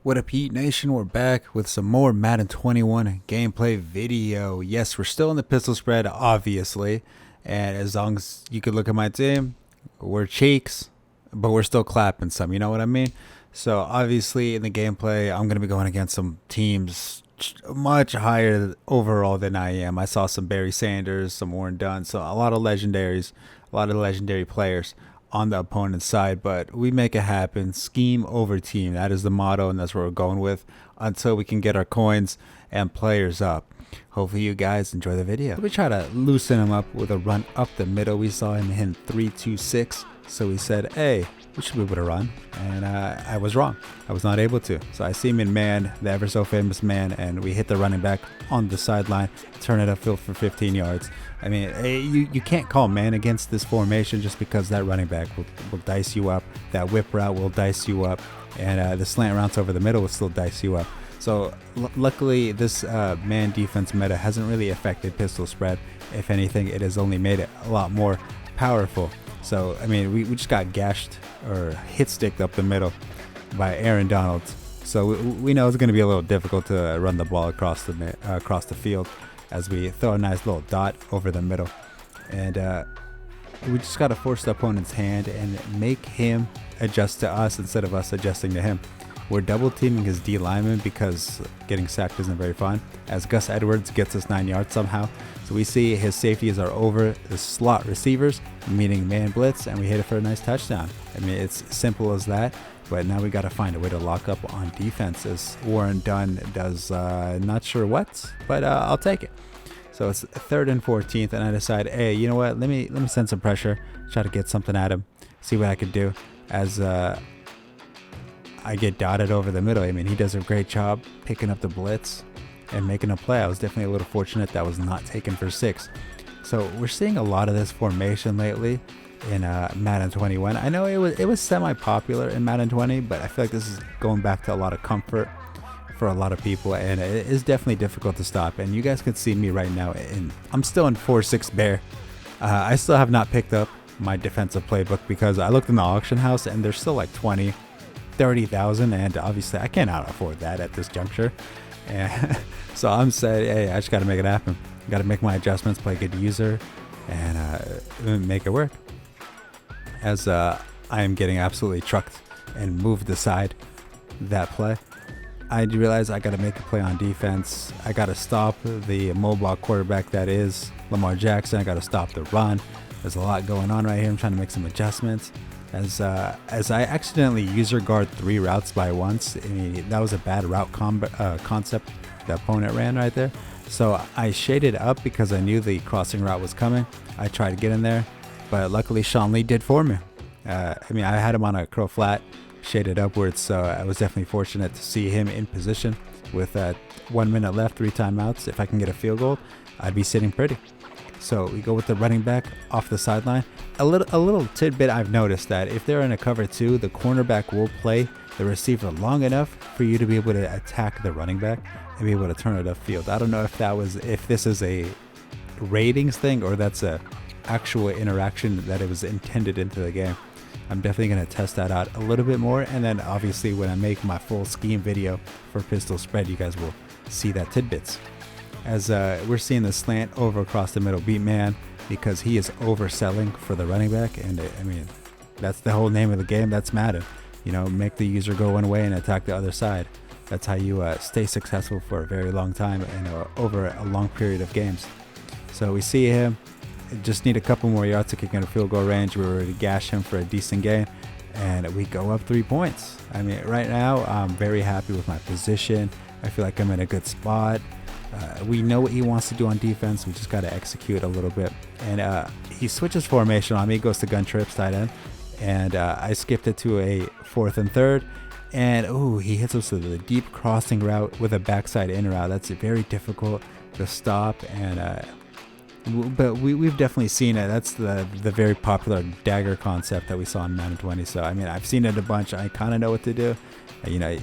What up, Heat Nation? We're back with some more Madden 21 gameplay video. Yes, we're still in the pistol spread, obviously. And as long as you could look at my team, we're cheeks, but we're still clapping some, you know what I mean? So obviously in the gameplay, I'm going to be going against some teams much higher overall than I am. I saw some Barry Sanders, some Warren Dunn, so a lot of legendaries, a lot of legendary players on the opponent's side, but we make it happen. Scheme over team. That is the motto, and that's what we're going with until we can get our coins and players up. Hopefully you guys enjoy the video. We try to loosen him up with a run up the middle. We saw him hit 3-2-6, so we said, hey, we should be able to run, and I was wrong. I was not able to. So I see him in man, the ever so famous man, and we hit the running back on the sideline, turn it upfield for 15 yards. I mean, you can't call man against this formation just because that running back will dice you up. That whip route will dice you up, and the slant routes over the middle will still dice you up. So luckily, this man defense meta hasn't really affected pistol spread. If anything, it has only made it a lot more powerful. So, I mean, we just got gashed or hit sticked up the middle by Aaron Donald. So we know it's going to be a little difficult to run the ball across the field as we throw a nice little dot over the middle. And we just got to force the opponent's hand and make him adjust to us instead of us adjusting to him. We're double teaming his D lineman because getting sacked isn't very fun, as Gus Edwards gets us 9 yards somehow. So we see his safeties are over the slot receivers, meaning man blitz, and we hit it for a nice touchdown. I mean, it's simple as that, but now we got to find a way to lock up on defense, as Warren Dunn does not sure what, but I'll take it. So it's 3rd and 14th, and I decide, hey, you know what? Let me send some pressure, try to get something at him, see what I could do. As I get dotted over the middle. I mean, he does a great job picking up the blitz and making a play. I was definitely a little fortunate that was not taken for 6. So we're seeing a lot of this formation lately in Madden 21. I know it was semi-popular in Madden 20, but I feel like this is going back to a lot of comfort for a lot of people, and it is definitely difficult to stop. And you guys can see me right now, and I'm still in 4-6 bear. I still have not picked up my defensive playbook because I looked in the auction house and there's still like 30,000, and obviously I cannot afford that at this juncture. And so I'm saying, hey, I just got to make it happen. Got to make my adjustments, play a good user, and make it work. As I am getting absolutely trucked and moved aside that play, I realize I got to make a play on defense. I got to stop the mobile quarterback that is Lamar Jackson. I got to stop the run. There's a lot going on right here. I'm trying to make some adjustments. As I accidentally user guard 3 routes by once. I mean, that was a bad route concept the opponent ran right there. So I shaded up because I knew the crossing route was coming. I tried to get in there, but luckily Sean Lee did for me. I mean, I had him on a crow flat, shaded upwards, so I was definitely fortunate to see him in position with 1 minute left, 3 timeouts. If I can get a field goal, I'd be sitting pretty. So we go with the running back off the sideline. A little tidbit I've noticed that if they're in a cover 2, the cornerback will play the receiver long enough for you to be able to attack the running back and be able to turn it upfield. I don't know if this is a ratings thing or that's a actual interaction that it was intended into the game. I'm definitely going to test that out a little bit more, and then obviously when I make my full scheme video for pistol spread, you guys will see that tidbits. As we're seeing the slant over across the middle beat man because he is overselling for the running back. And I mean, that's the whole name of the game. That's Madden. You know, make the user go one way and attack the other side. That's how you stay successful for a very long time and over a long period of games. So we see him. Just need a couple more yards to kick in a field goal range. We were to gash him for a decent gain. And we go up 3 points. I mean, right now, I'm very happy with my position. I feel like I'm in a good spot. We know what he wants to do on defense. We just got to execute a little bit. And he switches formation on me, goes to gun trips tight end. And I skipped it to a 4th and 3rd. And he hits us with a deep crossing route with a backside in route. That's very difficult to stop. And but we've definitely seen it. That's the very popular dagger concept that we saw in Madden 20. So I mean, I've seen it a bunch. I kind of know what to do. You know,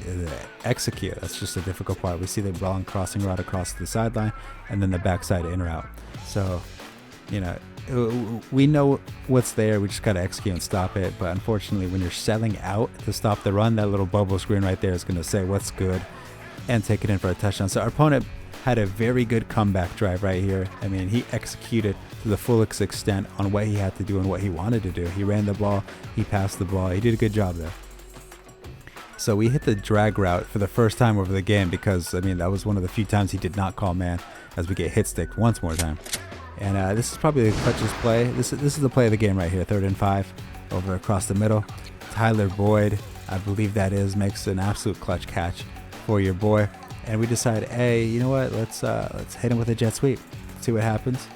execute. That's just a difficult part. We see the long crossing route across the sideline, and then the backside in route. So, you know, we know what's there. We just got to execute and stop it. But unfortunately, when you're selling out to stop the run, that little bubble screen right there is going to say what's good and take it in for a touchdown. So our opponent had a very good comeback drive right here. I mean, he executed to the fullest extent on what he had to do and what he wanted to do. He ran the ball, he passed the ball, he did a good job there. So we hit the drag route for the first time over the game because, I mean, that was one of the few times he did not call man as we get hit sticked once more time. And this is probably the clutchest play. This is the play of the game right here, 3rd and 5 over across the middle. Tyler Boyd, I believe that is, makes an absolute clutch catch for your boy. And we decide, hey, you know what? Let's hit him with a jet sweep. See what happens.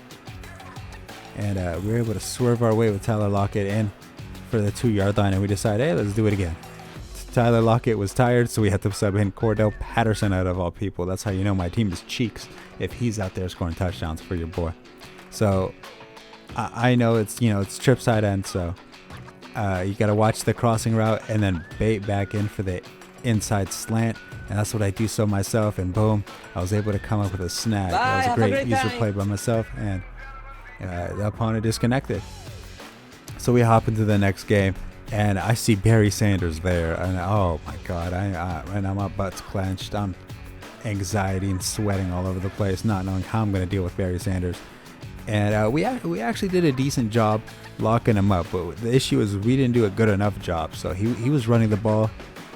And we were able to swerve our way with Tyler Lockett in for the 2-yard line, and we decide, hey, let's do it again. Tyler Lockett was tired, so we had to sub in Cordell Patterson out of all people. That's how you know my team is cheeks if he's out there scoring touchdowns for your boy. So I know it's trip side end, so you got to watch the crossing route and then bait back in for the inside slant. And that's what I do so myself, and boom, I was able to come up with a snag. That was a great user play by myself, and the opponent disconnected. So we hop into the next game, and I see Barry Sanders there, and oh my God, right now my butt's clenched. I'm anxiety and sweating all over the place, not knowing how I'm going to deal with Barry Sanders. And we actually did a decent job locking him up, but the issue is we didn't do a good enough job. So he was running the ball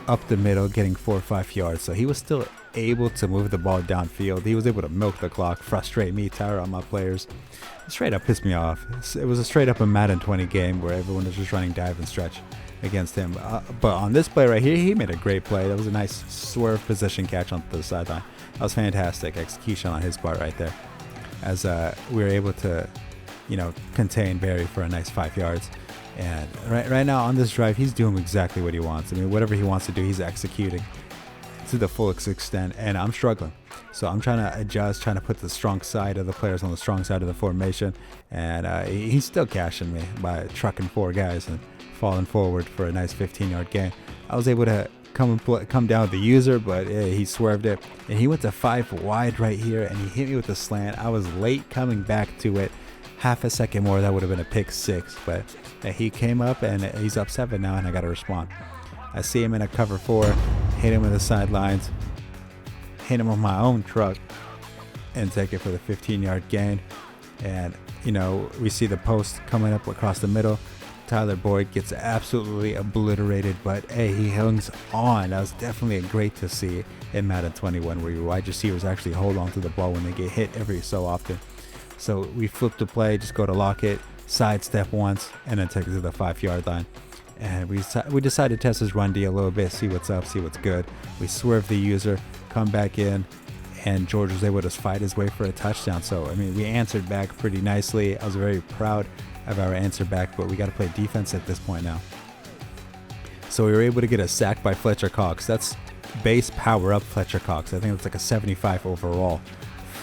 up the middle, getting 4 or 5 yards. So he was still able to move the ball downfield. He was able to milk the clock, frustrate me, tire on my players. Straight up pissed me off. It was a straight up a Madden 20 game where everyone was just running dive and stretch against him. But on this play right here, he made a great play. That was a nice swerve position catch on the sideline. That was fantastic execution on his part right there, as we were able to, contain Barry for a nice 5 yards. And right now on this drive, he's doing exactly what he wants. I mean, whatever he wants to do, he's executing to the fullest extent, and I'm struggling. So I'm trying to adjust, trying to put the strong side of the players on the strong side of the formation, and he's still cashing me by trucking 4 guys and falling forward for a nice 15-yard gain. I was able to come down with the user, but he swerved it, and he went to 5 wide right here, and he hit me with the slant. I was late coming back to it. Half a second more, that would have been a pick 6, but he came up, and he's up 7 now, and I got to respond. I see him in a cover 4, hit him with the sidelines, hit him on my own truck, and take it for the 15-yard gain. And, we see the post coming up across the middle. Tyler Boyd gets absolutely obliterated, but hey, he hangs on. That was definitely great to see in Madden 21, where your wide receivers actually hold on to the ball when they get hit every so often. So we flip the play, just go to Lockett, sidestep once, and then take it to the 5-yard line. And we decided to test his run D a little bit, see what's up, see what's good. We swerve the user, come back in, and George was able to fight his way for a touchdown. So, I mean, we answered back pretty nicely. I was very proud of our answer back, but we got to play defense at this point now. So we were able to get a sack by Fletcher Cox. That's base power up Fletcher Cox. I think it's like a 75 overall.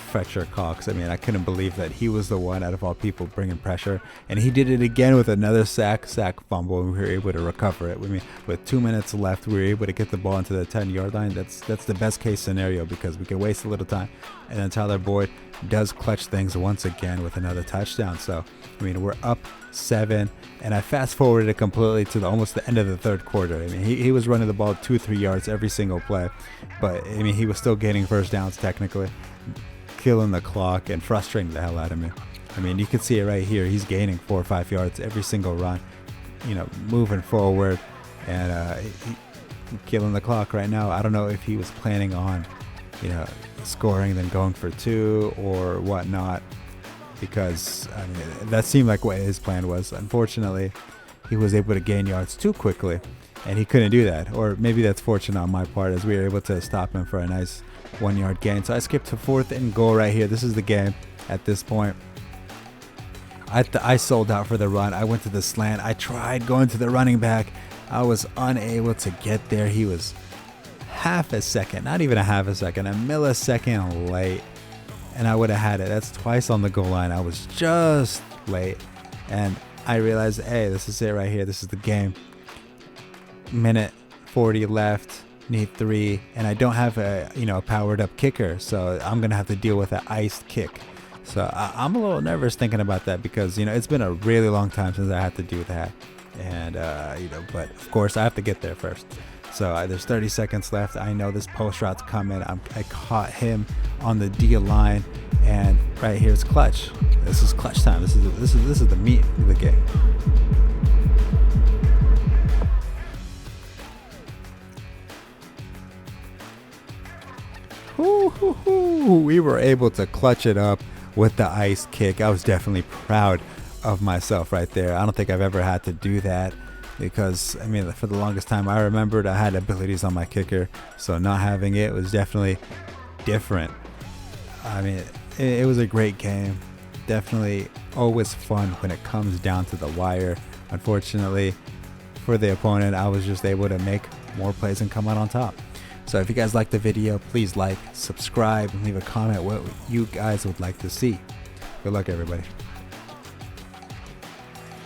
Fletcher Cox. I mean, I couldn't believe that he was the one out of all people bringing pressure, and he did it again with another sack fumble, and we were able to recover it. I mean, with 2 minutes left, we were able to get the ball into the 10-yard line. That's the best case scenario because we can waste a little time, and then Tyler Boyd does clutch things once again with another touchdown. So, I mean, we're up 7, and I fast forwarded it completely to almost the end of the 3rd quarter. I mean, he was running the ball 2-3 yards every single play, but I mean, he was still getting first downs technically, killing the clock and frustrating the hell out of me. I mean, you can see it right here. He's gaining 4 or 5 yards every single run, moving forward, and killing the clock right now. I don't know if he was planning on, scoring then going for 2 or whatnot, because I mean, that seemed like what his plan was. Unfortunately, he was able to gain yards too quickly, and he couldn't do that. Or maybe that's fortunate on my part, as we were able to stop him for a nice 1-yard gain. So I skipped to 4th and goal right here. This is the game at this point. I sold out for the run. I went to the slant. I tried going to the running back. I was unable to get there. He was half a second, not even a half a second, a millisecond late, and I would have had it. That's twice on the goal line. I was just late, and I realized, hey, this is it right here. This is the game. Minute 40 left. Need 3, and I don't have a powered up kicker, so I'm gonna have to deal with an iced kick. So I'm a little nervous thinking about that because, it's been a really long time since I had to do that. And, but of course I have to get there first. So there's 30 seconds left. I know this post route's coming. I caught him on the D line, and right here it's clutch. This is clutch time. This is the meat of the game. We were able to clutch it up with the ice kick. I was definitely proud of myself right there. I don't think I've ever had to do that because, for the longest time I remembered I had abilities on my kicker, so not having it was definitely different. It was a great game. Definitely always fun when it comes down to the wire. Unfortunately for the opponent, I was just able to make more plays and come out on top. So if you guys liked the video, please like, subscribe, and leave a comment what you guys would like to see. Good luck, everybody.